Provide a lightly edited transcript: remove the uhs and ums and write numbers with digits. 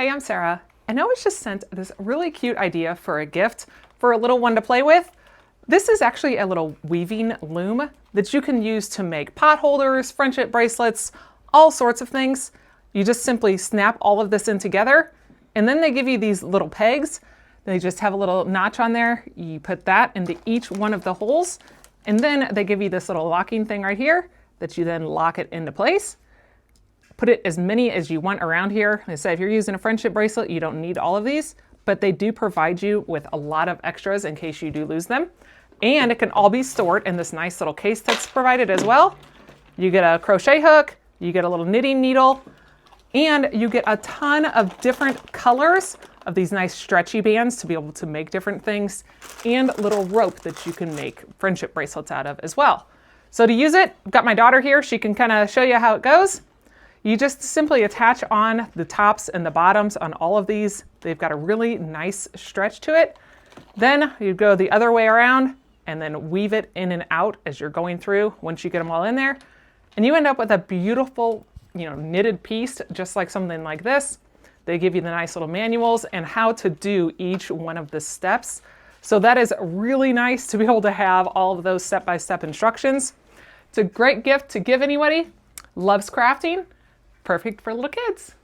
Hey, I'm Sarah, and I was just sent this really cute idea for a gift for a little one to play with. This is actually a little weaving loom that you can use to make pot holders, friendship bracelets, all sorts of things. You just simply snap all of this in together, and then they give you these little pegs. They just have a little notch on there. You put that into each one of the holes, and then they give you this little locking thing right here that you then lock it into place. Put it as many as you want around here. Like I said, if you're using a friendship bracelet, you don't need all of these, but they do provide you with a lot of extras in case you do lose them. And it can all be stored in this nice little case that's provided as well. You get a crochet hook, you get a little knitting needle, and you get a ton of different colors of these nice stretchy bands to be able to make different things, and little rope that you can make friendship bracelets out of as well. So to use it, I've got my daughter here. She can kind of show you how it goes. You just simply attach on the tops and the bottoms on all of these. They've got a really nice stretch to it. Then you go the other way around and then weave it in and out as you're going through once you get them all in there. And you end up with a beautiful, knitted piece, just like something like this. They give you the nice little manuals and how to do each one of the steps. So that is really nice to be able to have all of those step-by-step instructions. It's a great gift to give anybody. Loves crafting. Perfect for little kids.